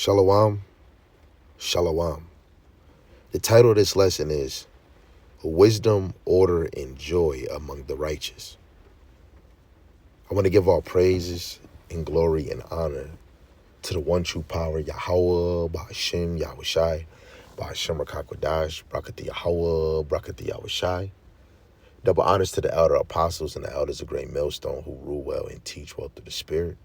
Shalom, shalom. The title of this lesson is Wisdom, Order, and Joy Among the Righteous. I want to give all praises and glory and honor to the one true power, Yahweh, Ba'ashem, Yahushai, Ba'ashem Rakakwadash, Brakati Yahweh, Brakati Yahushai. Double honors to the elder apostles and the elders of Great Millstone who rule well and teach well through the Spirit.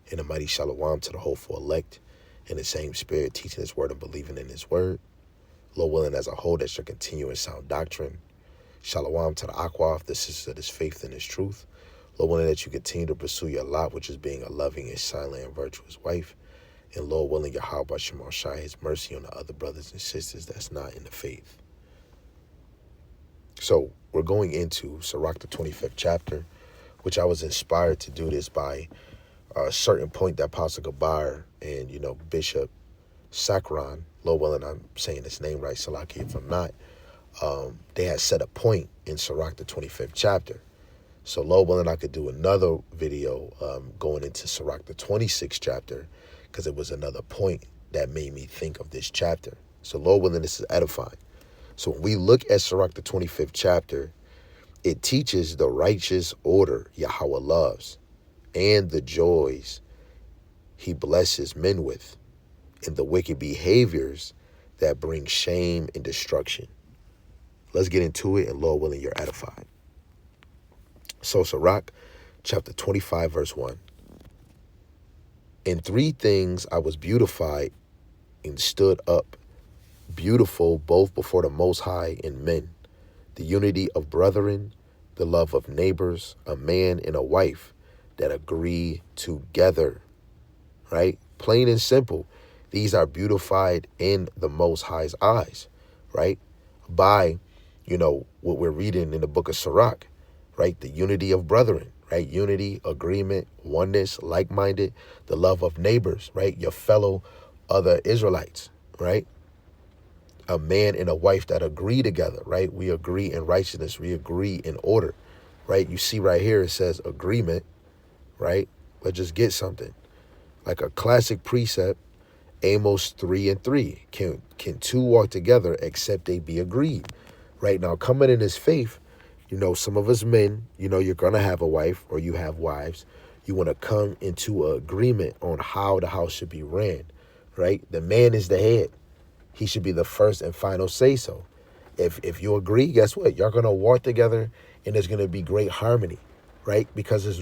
And a mighty shalom to the hopeful elect in the same Spirit, teaching His word and believing in His word. Lord willing, as a whole, that shall continue in sound doctrine. Shalom to the Akwaf, the sisters of His faith and His truth. Lord willing, that you continue to pursue your lot, which is being a loving and silent and virtuous wife. And Lord willing, Yahweh Shema Shai, His mercy on the other brothers and sisters that's not in the faith. So we're going into Sirach, the 25th chapter, which I was inspired to do this by a certain point that Apostle Gabar and, Bishop Sacron, Lord willing, I'm saying his name right, Salaki, if I'm not, they had set a point in Sirach, the 25th chapter. So Lord willing, I could do another video going into Sirach, the 26th chapter, because it was another point that made me think of this chapter. So Lord willing, this is edifying. So when we look at Sirach, the 25th chapter, it teaches the righteous order Yahweh loves and the joys He blesses men with, and the wicked behaviors that bring shame and destruction. Let's get into it, and Lord willing, you're edified. So Sirach, chapter 25, verse 1. In three things I was beautified and stood up, beautiful both before the Most High and men, the unity of brethren, the love of neighbors, a man and a wife that agree together, right? Plain and simple. These are beautified in the Most High's eyes, right? By, what we're reading in the book of Sirach, right? The unity of brethren, right? Unity, agreement, oneness, like-minded, the love of neighbors, right? Your fellow other Israelites, right? A man and a wife that agree together, right? We agree in righteousness. We agree in order, right? You see right here, it says agreement, right? Let's just get something. Like a classic precept, Amos 3:3. Can two walk together except they be agreed? Right now, coming in this faith, some of us men, you're going to have a wife or you have wives. You want to come into an agreement on how the house should be ran, right? The man is the head. He should be the first and final say-so. If you agree, guess what? You're going to walk together and there's going to be great harmony, right? Because it's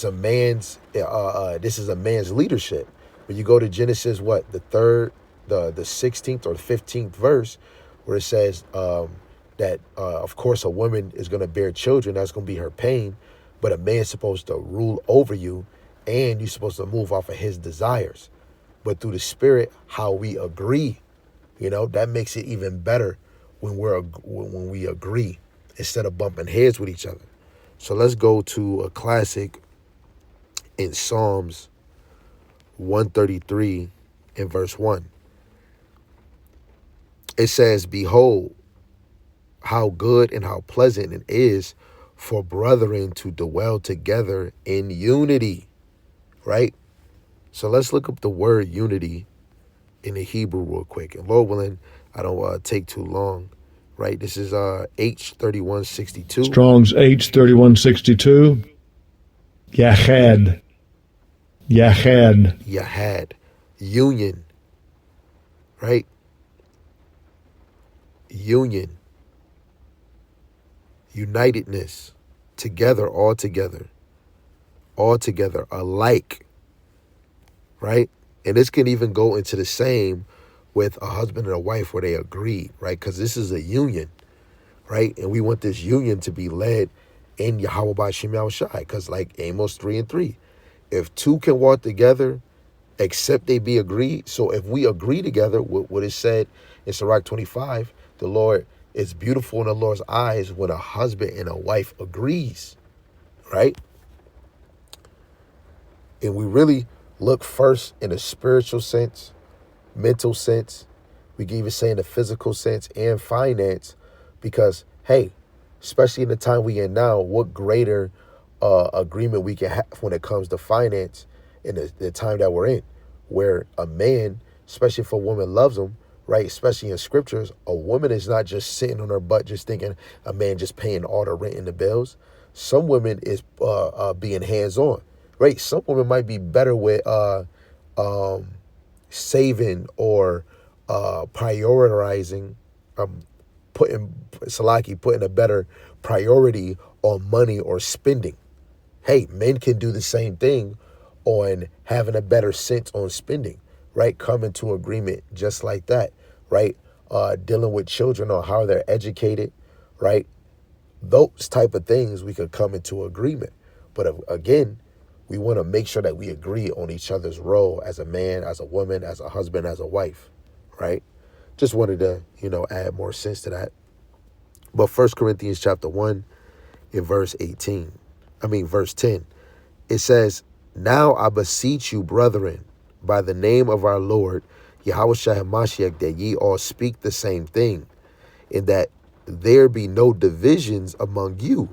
a man's, this is a man's leadership. When you go to Genesis, the 16th or 15th verse, where it says that, of course, a woman is going to bear children. That's going to be her pain. But a man's supposed to rule over you, and you're supposed to move off of his desires. But through the Spirit, how we agree, that makes it even better when we agree instead of bumping heads with each other. So let's go to a classic in Psalms 133 in verse 1. It says, "Behold, how good and how pleasant it is for brethren to dwell together in unity," right? So let's look up the word unity in the Hebrew real quick. And Lord willing, I don't take too long, right? This is H3162. Strong's H3162. Yachad. Yahad. Union, right? Union. Unitedness. Together, all together. All together, alike. Right? And this can even go into the same with a husband and a wife where they agree, right? Because this is a union, right? And we want this union to be led in Yahweh Ba'ashem Yahushai, because like Amos 3:3, if two can walk together, except they be agreed. So if we agree together with what is said in Sirach 25, the Lord is beautiful in the Lord's eyes when a husband and a wife agrees, right? And we really look first in a spiritual sense, mental sense. We can even say in the physical sense and finance, because, hey, especially in the time we in now, what greater agreement we can have when it comes to finance in the time that we're in. where a man, especially if a woman loves him, right, especially in scriptures, a woman is not just sitting on her butt just thinking a man just paying all the rent and the bills. Some women is being hands-on, right? Some women might be better with saving or prioritizing, putting a better priority on money or spending. Hey, men can do the same thing on having a better sense on spending, right? Coming to agreement just like that, right? Dealing with children on how they're educated, right? Those type of things we could come into agreement. But again, we want to make sure that we agree on each other's role as a man, as a woman, as a husband, as a wife, right? Just wanted to, add more sense to that. But 1 Corinthians chapter 1 in verse 10, it says, "Now I beseech you, brethren, by the name of our Lord, Yahushua HaMashiach, that ye all speak the same thing, and that there be no divisions among you,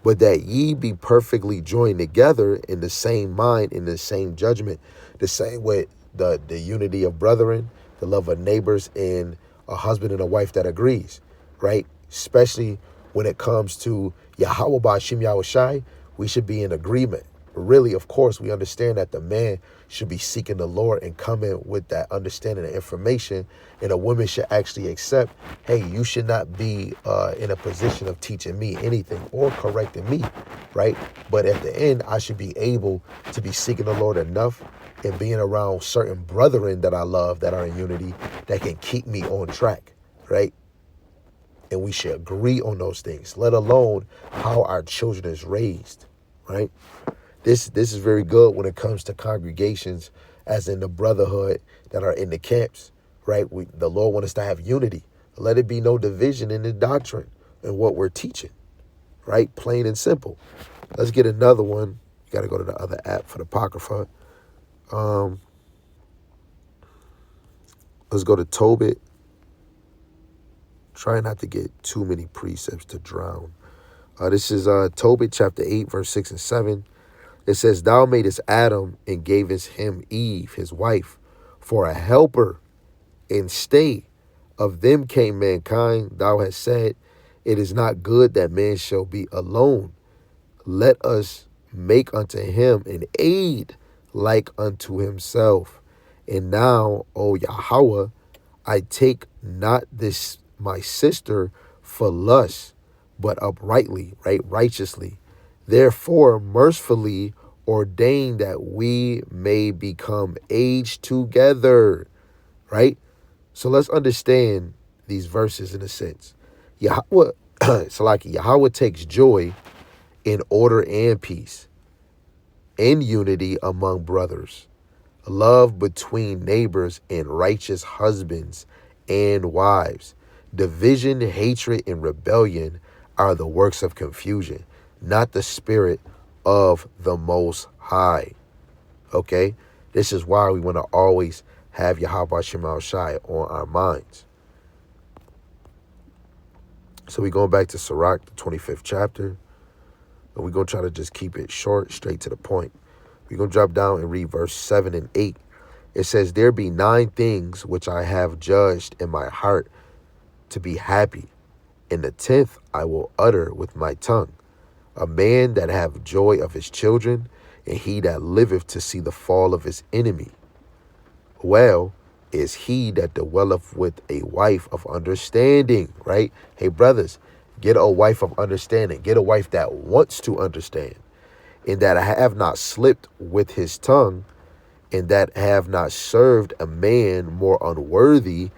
but that ye be perfectly joined together in the same mind, in the same judgment." The same with the unity of brethren, the love of neighbors, and a husband and a wife that agrees, right? Especially when it comes to Yahweh Ba'ashim Yahushai, we should be in agreement. Really, of course, we understand that the man should be seeking the Lord and coming with that understanding and information. And a woman should actually accept, hey, you should not be in a position of teaching me anything or correcting me, right? But at the end, I should be able to be seeking the Lord enough and being around certain brethren that I love that are in unity that can keep me on track, right? And we should agree on those things, let alone how our children is raised, right? This is very good when it comes to congregations, as in the brotherhood that are in the camps, right? The Lord wants us to have unity. Let it be no division in the doctrine and what we're teaching, right? Plain and simple. Let's get another one. You got to go to the other app for the Apocrypha. Let's go to Tobit. Try not to get too many precepts to drown. This is Tobit chapter 8, verse 6 and 7. It says, "Thou madest Adam and gavest him Eve, his wife, for a helper and stay. Of them came mankind. Thou hast said, it is not good that man shall be alone. Let us make unto him an aid like unto himself. And now, O Yahweh, I take not this my sister for lust, but uprightly," right? Righteously. "Therefore, mercifully ordain that we may become aged together," right? So let's understand these verses in a sense. Yahweh, Yahweh takes joy in order and peace, in unity among brothers, love between neighbors, and righteous husbands and wives. Division, hatred, and rebellion are the works of confusion, not the spirit of the Most High. Okay? This is why we want to always have Yahweh Shema Shai on our minds. So we're going back to Sirach, the 25th chapter. And we're going to try to just keep it short, straight to the point. We're going to drop down and read verse 7 and 8. It says, "There be 9 things which I have judged in my heart to be happy, and the 10th I will utter with my tongue. A man that have joy of his children, and he that liveth to see the fall of his enemy. Well is he that dwelleth with a wife of understanding," right? Hey, brothers, get a wife of understanding. Get a wife that wants to understand, "and that have not slipped with his tongue, and that have not served a man more unworthy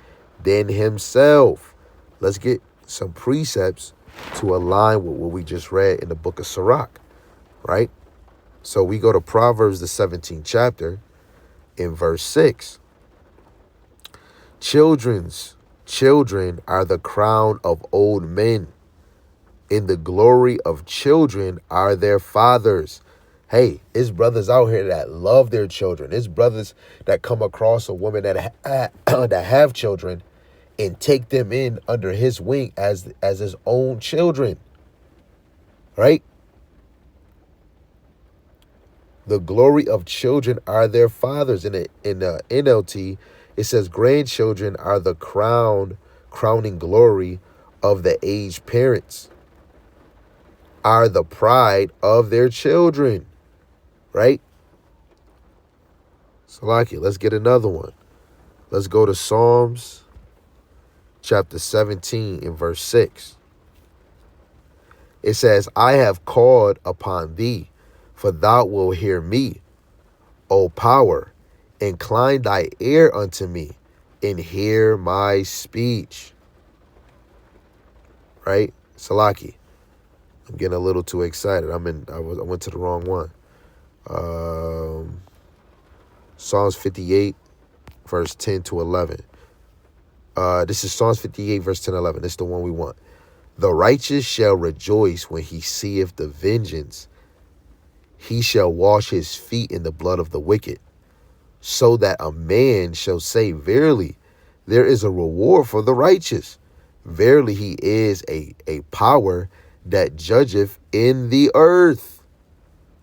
than himself." Let's get some precepts to align with what we just read in the book of Sirach, right? So we go to Proverbs, the 17th chapter, in verse 6. Children are the crown of old men, and the glory of children are their fathers. Hey, it's brothers out here that love their children. It's brothers that come across a woman that that have children and take them in under his wing as his own children, right? The glory of children are their fathers. In the NLT, it says grandchildren are the crowning glory of the aged parents, are the pride of their children, right? Salaki, let's get another one. Let's go to Psalms chapter 17 and verse 6. It says, I have called upon thee, for thou wilt hear me. O power, incline thy ear unto me, and hear my speech. Right? Salaki. I'm getting a little too excited. I went to the wrong one. Psalms 58, verse 10 to 11. This is Psalms 58, verse 10 to 11. This is the one we want. The righteous shall rejoice when he seeth the vengeance. He shall wash his feet in the blood of the wicked, so that a man shall say, verily, there is a reward for the righteous. Verily, he is a power that judgeth in the earth.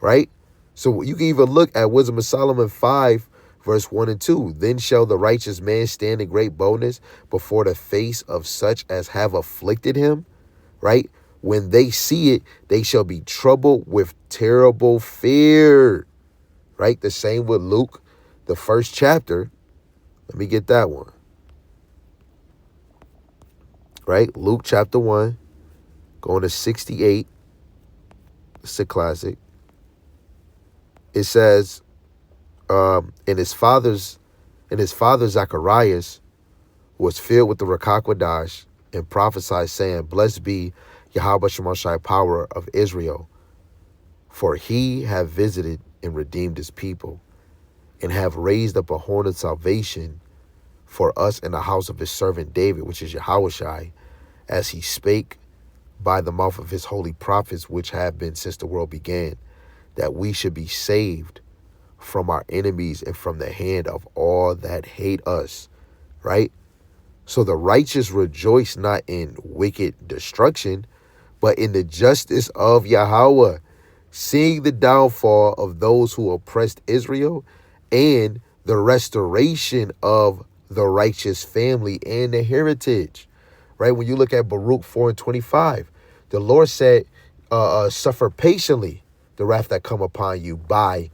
Right? So you can even look at Wisdom of Solomon 5, verse 1 and 2. Then shall the righteous man stand in great boldness before the face of such as have afflicted him. Right? When they see it, they shall be troubled with terrible fear. Right? The same with Luke, the first chapter. Let me get that one. Right? Luke chapter 1, going to 68. It's a classic. It says, and his father Zacharias was filled with the Ruach HaKodesh and prophesied, saying, blessed be Yahweh Shemashai, power of Israel, for he have visited and redeemed his people, and have raised up a horn of salvation for us in the house of his servant David, which is Yahushai, as he spake by the mouth of his holy prophets, which have been since the world began, that we should be saved from our enemies and from the hand of all that hate us. Right? So the righteous rejoice not in wicked destruction, but in the justice of Yahweh, seeing the downfall of those who oppressed Israel and the restoration of the righteous family and the heritage. Right? When you look at Baruch 4 and 25, the Lord said, suffer patiently the wrath that come upon you by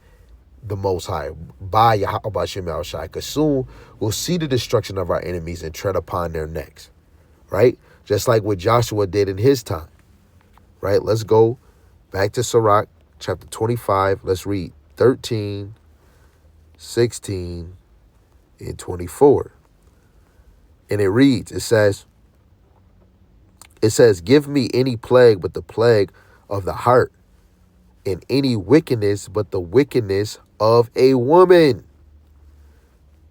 the Most High, by Yahweh Shem Shai, because soon we'll see the destruction of our enemies and tread upon their necks. Right? Just like what Joshua did in his time. Right? Let's go back to Sirach chapter 25. Let's read 13, 16, and 24. And it reads, it says, give me any plague but the plague of the heart, and any wickedness but the wickedness of a woman.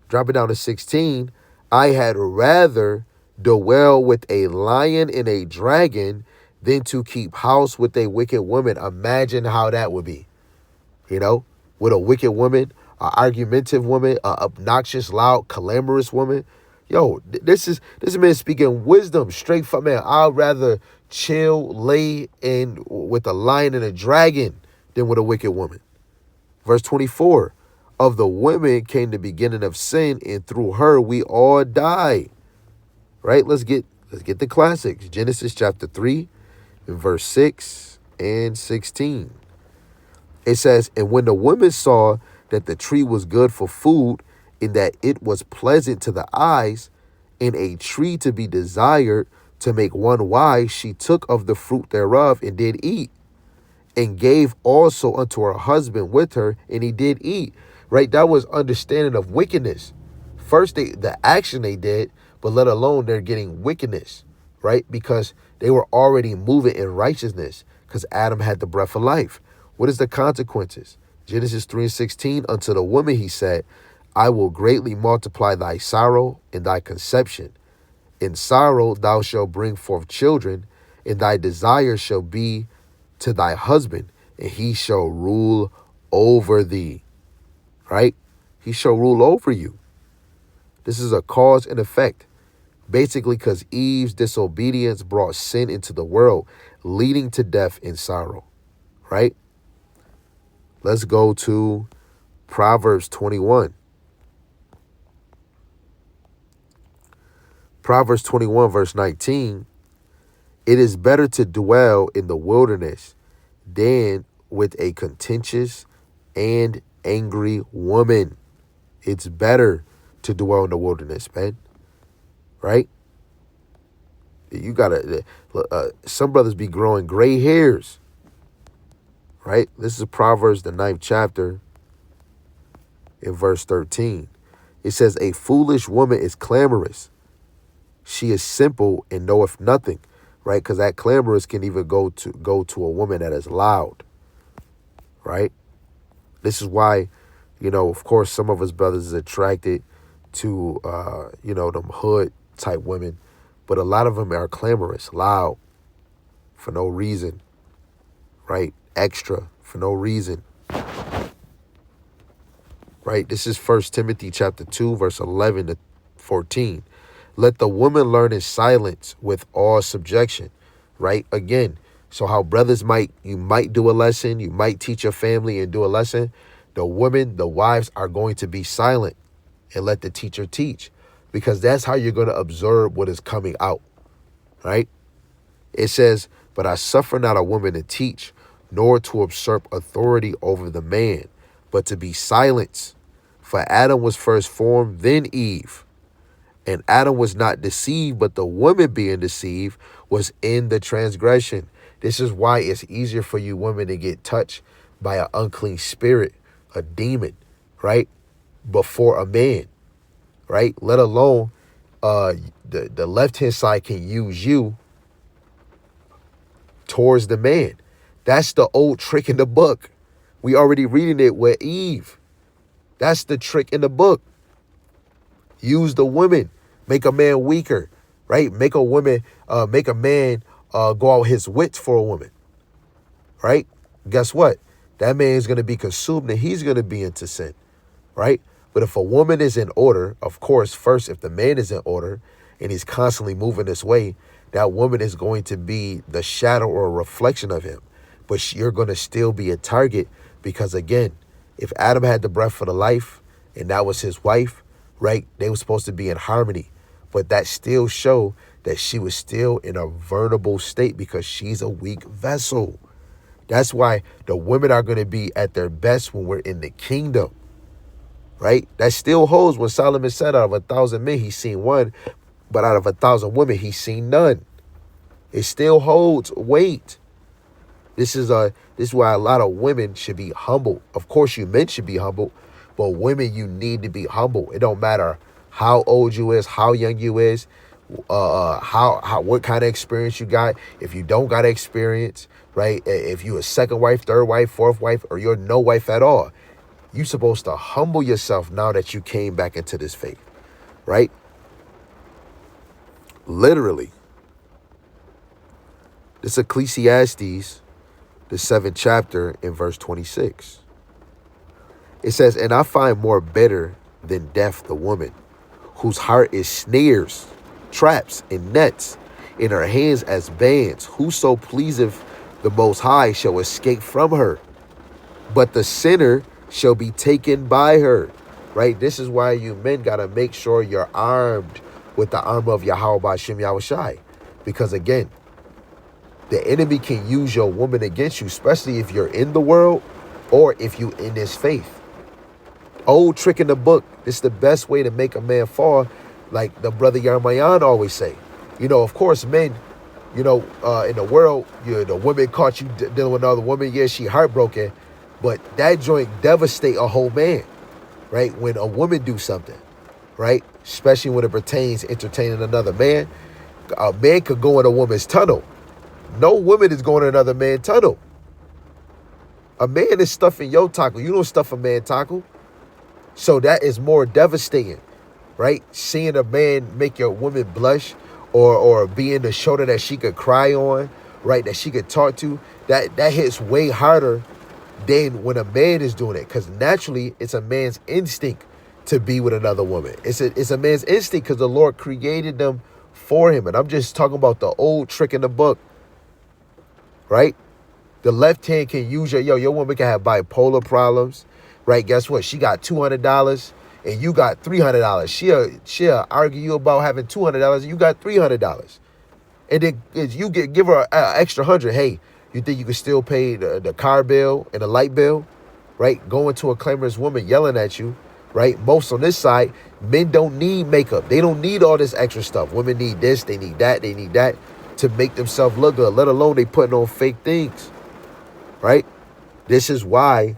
Drop it down to 16. I had rather dwell with a lion and a dragon than to keep house with a wicked woman. Imagine how that would be. You know, with a wicked woman, an argumentative woman, an obnoxious, loud, clamorous woman. Yo, this man speaking wisdom straight from, man. I'd rather chill, lay in with a lion and a dragon than with a wicked woman. Verse 24, of the women came the beginning of sin, and through her we all die. Right? Let's get the classics. Genesis chapter 3, and verse 6 and 16. It says, and when the woman saw that the tree was good for food, and that it was pleasant to the eyes, and a tree to be desired to make one wise, she took of the fruit thereof and did eat, and gave also unto her husband with her, and he did eat. Right? That was understanding of wickedness. First, the action they did, but let alone they're getting wickedness. Right? Because they were already moving in righteousness, because Adam had the breath of life. What is the consequences? Genesis 3 and 16, unto the woman he said, I will greatly multiply thy sorrow and thy conception. In sorrow thou shalt bring forth children, and thy desire shall be to thy husband, and he shall rule over thee. Right? He shall rule over you. This is a cause and effect. Basically, because Eve's disobedience brought sin into the world, leading to death and sorrow. Right? Let's go to Proverbs 21. Proverbs 21, verse 19. It is better to dwell in the wilderness than with a contentious and angry woman. It's better to dwell in the wilderness, man. Right? You gotta, some brothers be growing gray hairs. Right? This is Proverbs, the 9th chapter, in verse 13. It says, a foolish woman is clamorous. She is simple and knoweth nothing. Right? Because that clamorous can even go to a woman that is loud. Right? This is why, of course, some of us brothers is attracted to, them hood type women. But a lot of them are clamorous, loud, for no reason. Right? Extra, for no reason. Right? This is 1 Timothy chapter 2, verse 11 to 14. Let the woman learn in silence with all subjection. Right? Again, so how brothers you might do a lesson, you might teach your family and do a lesson. The women, the wives are going to be silent and let the teacher teach, because that's how you're going to observe what is coming out. Right? It says, but I suffer not a woman to teach, nor to usurp authority over the man, but to be silenced. For Adam was first formed, then Eve. And Adam was not deceived, but the woman being deceived was in the transgression. This is why it's easier for you women to get touched by an unclean spirit, a demon, right? Before a man, right? Let alone the left-hand side can use you towards the man. That's the old trick in the book. We already reading it with Eve. That's the trick in the book. Use the women. Make a man weaker, right? Make a man go out his wits for a woman, right? Guess what? That man is going to be consumed and he's going to be into sin, right? But if a woman is in order, of course, first, if the man is in order and he's constantly moving this way, that woman is going to be the shadow or a reflection of him. But you're going to still be a target because, again, if Adam had the breath for the life and that was his wife, right, they were supposed to be in harmony. But that still showed that she was still in a vulnerable state because she's a weak vessel. That's why the women are going to be at their best when we're in the kingdom, right? That still holds when Solomon said out of 1,000 men, he's seen one, but out of 1,000 women, he's seen none. It still holds weight. This is why a lot of women should be humble. Of course, you men should be humble, but women, you need to be humble. It don't matter how old you is, how young you is, what kind of experience you got. If you don't got experience, right? If you a second wife, third wife, fourth wife, or you're no wife at all, you supposed to humble yourself now that you came back into this faith, right? Literally. This Ecclesiastes, the 7th chapter, in verse 26. It says, and I find more bitter than death the woman, whose heart is snares, traps, and nets, in her hands as bands. Whoso pleaseth the Most High shall escape from her, but the sinner shall be taken by her. Right? This is why you men got to make sure you're armed with the armor of Yahweh B'Shem Yahushai. Because again, the enemy can use your woman against you, especially if you're in the world or if you in this faith. Old trick in the book. This is the best way to make a man fall, like the brother Yarmayan always say. Of course, men, in the world, the woman caught you dealing with another woman. Yeah, she heartbroken, but that joint devastate a whole man, right? When a woman do something, right? Especially when it pertains to entertaining another man. A man could go in a woman's tunnel. No woman is going in another man's tunnel. A man is stuffing your tackle. You don't stuff a man's tackle. So that is more devastating, right? Seeing a man make your woman blush or being the shoulder that she could cry on, right? That she could talk to. That hits way harder than when a man is doing it. Because naturally, it's a man's instinct to be with another woman. It's a man's instinct because the Lord created them for him. And I'm just talking about the old trick in the book, right? The left hand can use your woman can have bipolar problems, right? Guess what? She got $200 and you got $300. She'll argue you about having $200 and you got $300. And then you give her an extra 100. Hey, you think you can still pay the car bill and the light bill, right? Going to a clamorous woman yelling at you, right? Most on this side, men don't need makeup. They don't need all this extra stuff. Women need this, they need that to make themselves look good, let alone they putting on fake things, right? This is why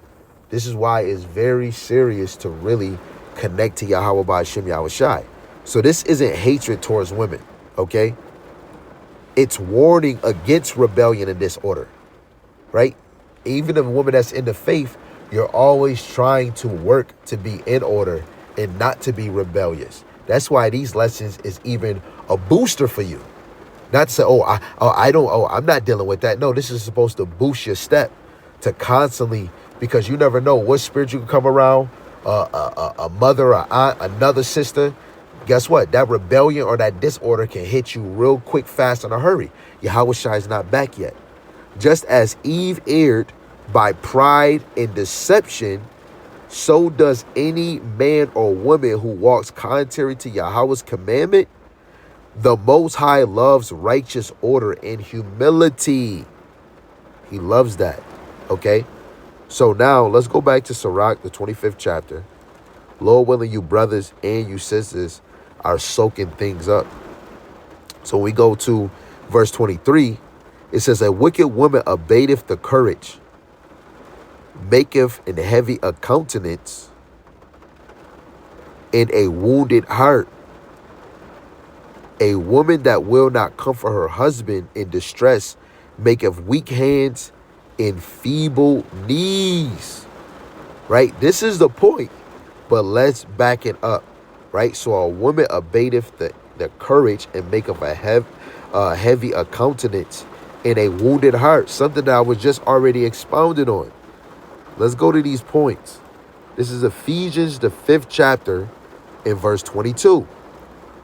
it's very serious to really connect to Yahweh Ba'Shem Yahushai. So this isn't hatred towards women, okay? It's warning against rebellion and disorder, right? Even a woman that's in the faith, you're always trying to work to be in order and not to be rebellious. That's why these lessons is even a booster for you. Not to say, I'm not dealing with that. No, this is supposed to boost your step to constantly, because you never know what spirit you can come around, a mother, a aunt, another sister. Guess what? That rebellion or that disorder can hit you real quick, fast, in a hurry. Yahweh Shai is not back yet. Just as Eve erred by pride and deception, so does any man or woman who walks contrary to Yahweh's commandment. The Most High loves righteous order and humility. He loves that. Okay? So now let's go back to Sirach, the 25th chapter. Lord willing, you brothers and you sisters are soaking things up. So we go to verse 23. It says, a wicked woman abateth the courage, maketh an heavy a countenance, and a wounded heart. A woman that will not comfort her husband in distress maketh weak hands and feeble knees. Right? This is the point. But let's back it up. Right? So a woman abateth the courage and maketh a heavy a countenance and a wounded heart. Something that I was just already expounded on. Let's go to these points. This is Ephesians, the 5th chapter, in verse 22.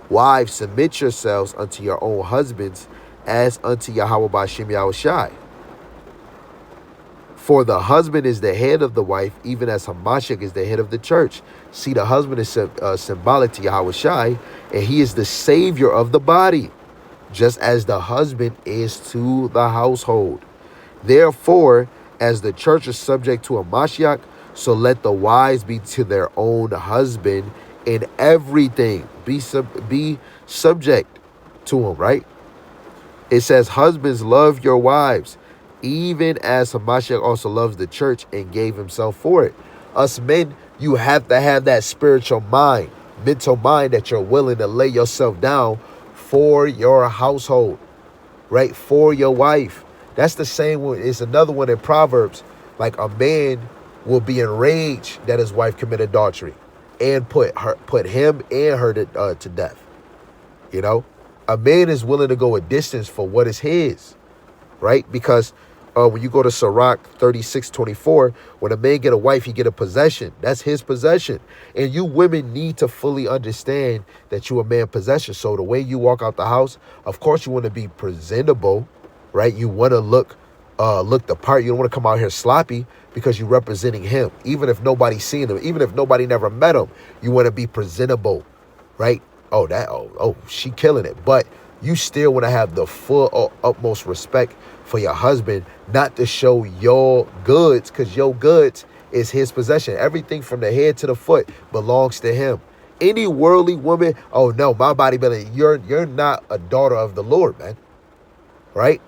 Wives, submit yourselves unto your own husbands as unto Yahweh Ba'Shem Yahushai. For the husband is the head of the wife, even as Hamashiach is the head of the church. See, the husband is symbolic to Yahushai, and he is the savior of the body, just as the husband is to the household. Therefore, as the church is subject to Hamashiach, so let the wives be to their own husband in everything. Be subject to him, right? It says, husbands, love your wives, even as Hamashiach also loves the church and gave himself for it. Us men, you have to have that spiritual mind, mental mind, that you're willing to lay yourself down for your household, right? For your wife. That's the same one. It's another one in Proverbs. Like, a man will be enraged that his wife committed adultery and put him and her to death. You know, a man is willing to go a distance for what is his, right? Because when you go to Sirach 36:24, when a man get a wife, he get a possession. That's his possession. And you women need to fully understand that you a man possession. So the way you walk out the house, of course you want to be presentable, right? You want to look the part. You don't want to come out here sloppy, because you're representing him. Even if nobody's seen him, even if nobody never met him, you want to be presentable, right? She killing it. But you still want to have the full utmost respect for your husband, not to show your goods, because your goods is his possession. Everything from the head to the foot belongs to him. Any worldly woman, oh no, my body belly, you're not a daughter of the Lord, man. Right?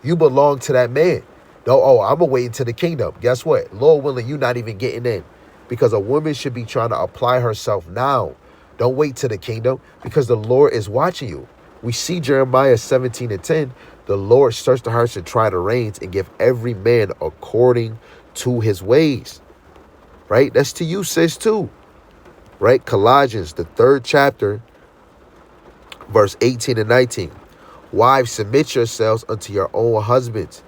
You belong to that man. No, I'm going to wait until the kingdom. Guess what? Lord willing, you're not even getting in. Because a woman should be trying to apply herself now. Don't wait till the kingdom, because the Lord is watching you. We see Jeremiah 17:10. The Lord search the hearts and try the reins and give every man according to his ways. Right? That's to you, sis, too. Right? Colossians, the 3rd chapter, verse 18 and 19. Wives, submit yourselves unto your own husbands,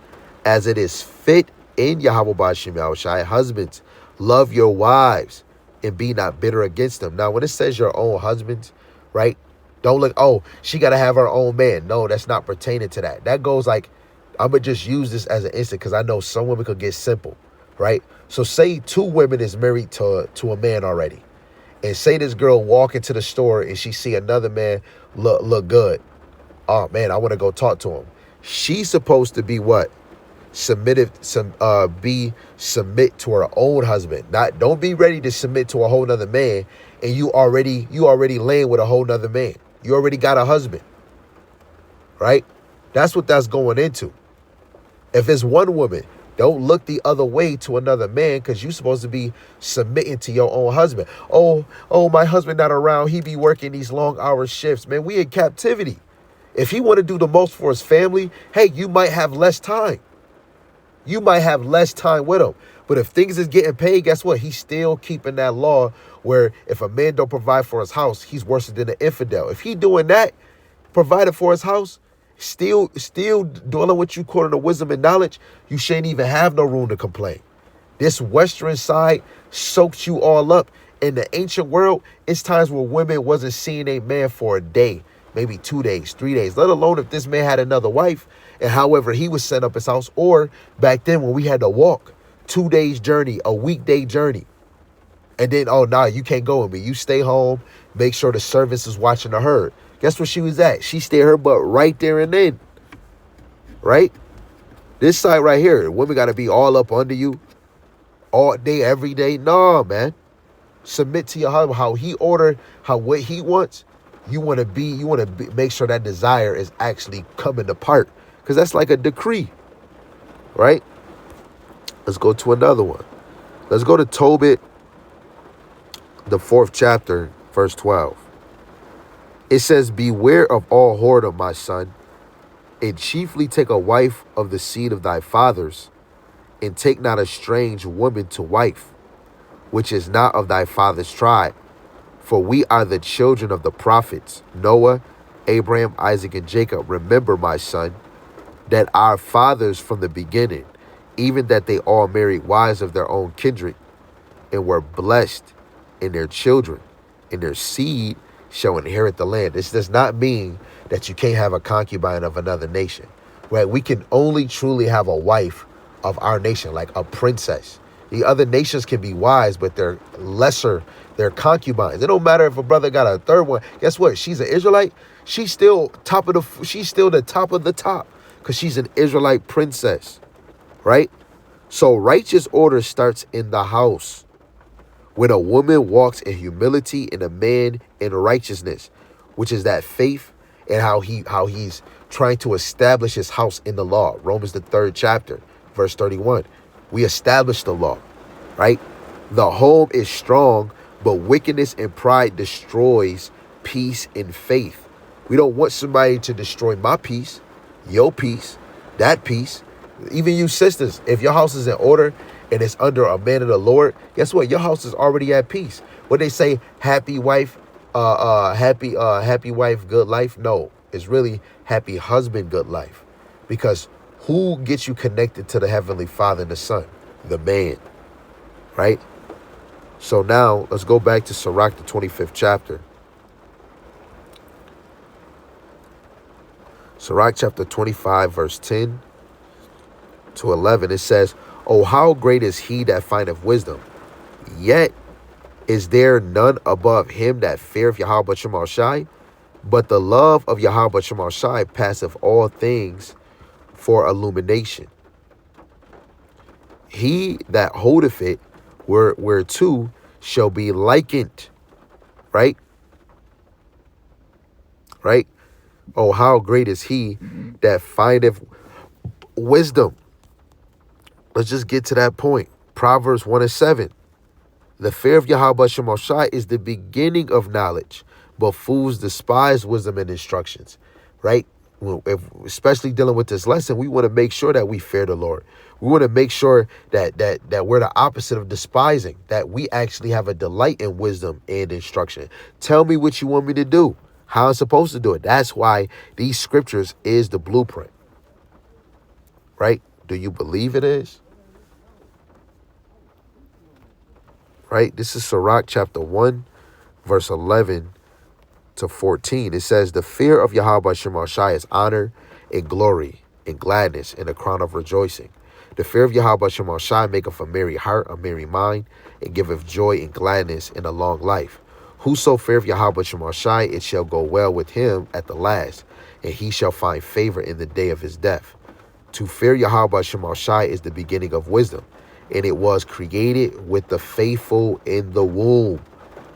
as it is fit in Yahweh Ba'Shem Yahushai. Husbands, love your wives and be not bitter against them. Now, when it says your own husbands, right? Don't look, she got to have her own man. No, that's not pertaining to that. That goes like, I'm going to just use this as an instant because I know some women could get simple, right? So say two women is married to a man already. And say this girl walk into the store and she see another man look good. Oh, man, I want to go talk to him. She's supposed to be what? Submit to her own husband. Don't be ready to submit to a whole nother man and you already laying with a whole nother man. You already got a husband, right? That's what that's going into. If it's one woman, don't look the other way to another man because you're supposed to be submitting to your own husband. Oh, my husband not around. He be working these long hour shifts. Man, we in captivity. If he want to do the most for his family, hey, you might have less time. You might have less time with him. But if things is getting paid, guess what? He's still keeping that law where if a man don't provide for his house, he's worse than an infidel. If he doing that, provided for his house, still doing what you call the wisdom and knowledge, you shouldn't even have no room to complain. This Western side soaks you all up. In the ancient world, it's times where women wasn't seeing a man for a day, maybe 2 days, 3 days, let alone if this man had another wife and however he was set up his house, or back then when we had to walk 2 days journey, a weekday journey. And then, oh, nah, you can't go with me. You stay home, make sure the servants is watching the herd. Guess where she was at? She stayed her butt right there and then, right? This side right here, women got to be all up under you all day, every day. No, man. Submit to your husband, how he ordered, what he wants. You want to make sure that desire is actually coming to part, because that's like a decree, right? Let's go to another one. Let's go to Tobit, the 4th chapter, verse 12. It says, beware of all whoredom, my son, and chiefly take a wife of the seed of thy fathers, and take not a strange woman to wife, which is not of thy father's tribe. For we are the children of the prophets, Noah, Abraham, Isaac, and Jacob. Remember, my son, that our fathers from the beginning, even that they all married wives of their own kindred, and were blessed in their children, and their seed shall inherit the land. This does not mean that you can't have a concubine of another nation, right? We can only truly have a wife of our nation, like a princess. The other nations can be wives, but they're lesser. They're concubines. It don't matter if a brother got a third one. Guess what? She's an Israelite. She's still the top of the top because she's an Israelite princess, right? So righteous order starts in the house. When a woman walks in humility and a man in righteousness, which is that faith and how he's trying to establish his house in the law. Romans, the 3rd chapter, verse 31. We establish the law, right? The home is strong, but wickedness and pride destroys peace and faith. We don't want somebody to destroy my peace, your peace, that peace. Even you sisters, if your house is in order and it's under a man of the Lord, guess what? Your house is already at peace. What they say, happy wife, happy wife, good life. No, it's really happy husband, good life. Because who gets you connected to the Heavenly Father and the Son? The man, right? So now let's go back to Sirach, the 25th chapter. Sirach chapter 25, verse 10 to 11. It says, oh, how great is he that findeth wisdom, yet is there none above him that feareth Yahweh Shema Shai? But the love of Yahweh Shema Shai passeth all things for illumination. He that holdeth it whereto shall be likened, right? Right? Oh, how great is he that findeth wisdom. Let's just get to that point. Proverbs 1:7. The fear of Yahweh Shema Shai is the beginning of knowledge, but fools despise wisdom and instructions, right? Especially dealing with this lesson, we want to make sure that we fear the Lord. We want to make sure that we're the opposite of despising, that we actually have a delight in wisdom and instruction. Tell me what you want me to do, how I'm supposed to do it. That's why these scriptures is the blueprint, right? Do you believe it is? Right? This is Sirach chapter 1, verse 11 to 14. It says, the fear of Yahweh Shema Shai is honor and glory, and gladness, and a crown of rejoicing. The fear of Yahweh Shema Shai maketh a merry heart, a merry mind, and giveth joy and gladness in a long life. Whoso feareth Yahweh Shema Shai, it shall go well with him at the last, and he shall find favor in the day of his death. To fear Yahweh Shema Shai is the beginning of wisdom, and it was created with the faithful in the womb,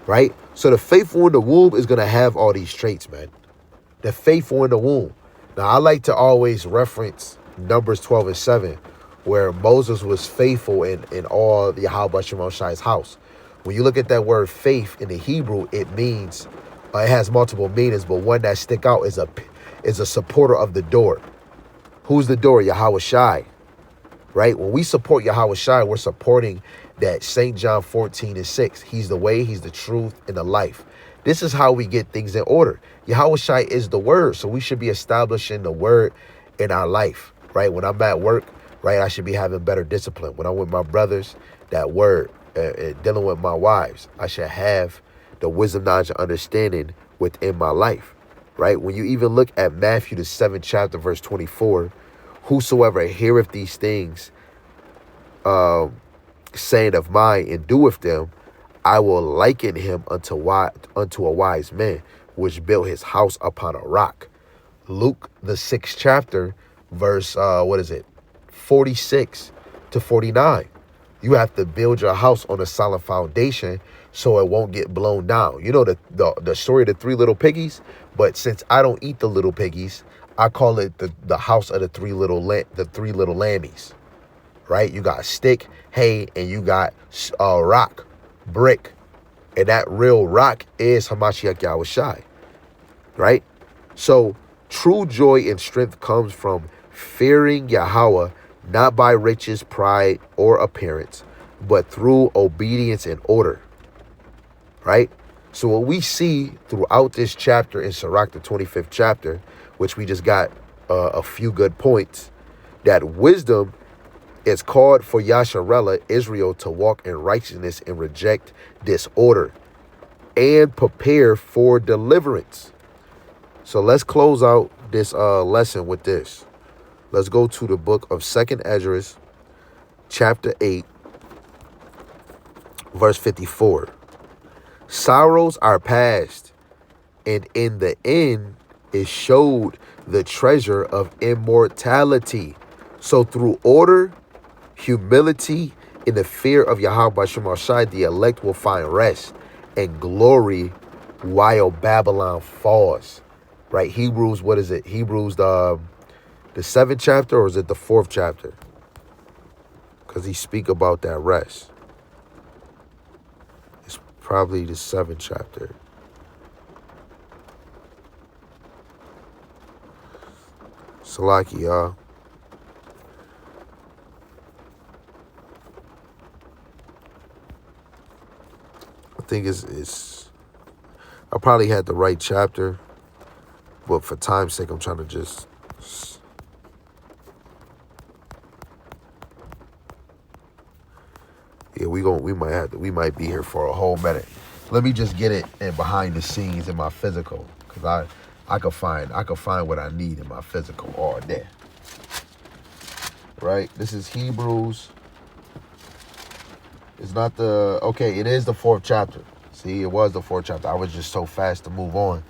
right? So the faithful in the womb is going to have all these traits, man. The faithful in the womb. Now, I like to always reference Numbers 12 and 7, where Moses was faithful in all the Yahweh Shema Shai's house. When you look at that word faith in the Hebrew, it means, it has multiple meanings, but one that stick out is a supporter of the door. Who's the door? Yahweh Shai, right? When we support Yahweh Shai, we're supporting that St. John 14 and 6. He's the way, he's the truth, and the life. This is how we get things in order. Yahweh Shai is the word, so we should be establishing the word in our life, right? When I'm at work, right, I should be having better discipline. When I'm with my brothers, that word, dealing with my wives, I should have the wisdom, knowledge, and understanding within my life, right? When you even look at Matthew, the 7th chapter, verse 24, whosoever heareth these things, saying of mine, and doeth them, I will liken him unto a wise man, which built his house upon a rock. Luke, the 6th chapter, verse, 46 to 49. You have to build your house on a solid foundation so it won't get blown down. You know the story of the three little piggies? But since I don't eat the little piggies, I call it the house of the three little lammies, right? You got stick, hay, and you got rock, brick. And that real rock is Hamashiach Yahweh Shai, right? So true joy and strength comes from fearing Yahweh, not by riches, pride, or appearance, but through obedience and order, right? So what we see throughout this chapter in Sirach, the 25th chapter, which we just got a few good points, that wisdom is called for Yasharella, Israel, to walk in righteousness and reject disorder and prepare for deliverance. So let's close out this lesson with this. Let's go to the book of 2nd Esdras, chapter 8, verse 54. Sorrows are past, and in the end it showed the treasure of immortality. So through order, humility, and the fear of Yahweh Shema Shai, the elect will find rest and glory while Babylon falls. Right? Hebrews, what is it? Hebrews, the 7th chapter, or is it the 4th chapter? Because he speak about that rest. It's probably the 7th chapter. Salaki, y'all. I think it's I probably had the right chapter, but for time's sake, I'm trying to just... Yeah, we might be here for a whole minute. Let me just get it in behind the scenes in my physical, because I could find what I need in my physical all day. Right? This is Hebrews. It's not the... Okay, it is the 4th chapter. See, it was the 4th chapter. I was just so fast to move on.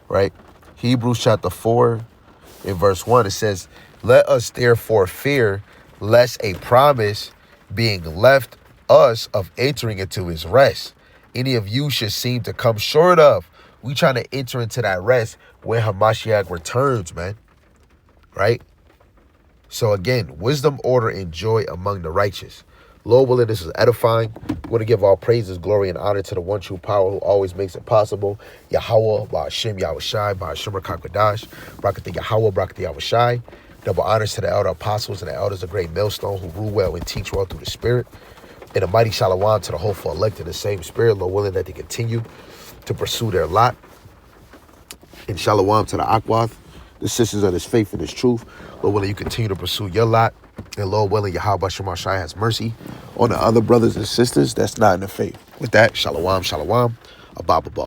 Right? Hebrews chapter 4, in verse 1, it says, let us therefore fear, lest a promise being left us of entering into his rest, any of you should seem to come short of. We trying to enter into that rest when Hamashiach returns, man. Right? So again, wisdom, order, and joy among the righteous. Lord willing, this is edifying. We want to give all praises, glory, and honor to the one true power who always makes it possible. Yahweh, Ba'ashem, Yahweh Shai, Ba'ashem, Rakakadash, Brakati Yahweh, Brakati Yahweh Shai. Double honors to the elder apostles and the elders of great millstone who rule well and teach well through the Spirit. And a mighty shalom to the hopeful elect in the same Spirit, Lord willing, that they continue to pursue their lot. And shalom to the Akwath, the sisters of this faith and this truth. Lord willing, you continue to pursue your lot. And Lord willing, Yahweh Shema Shai has mercy on the other brothers and sisters that's not in the faith. With that, shalom, shalom, abba.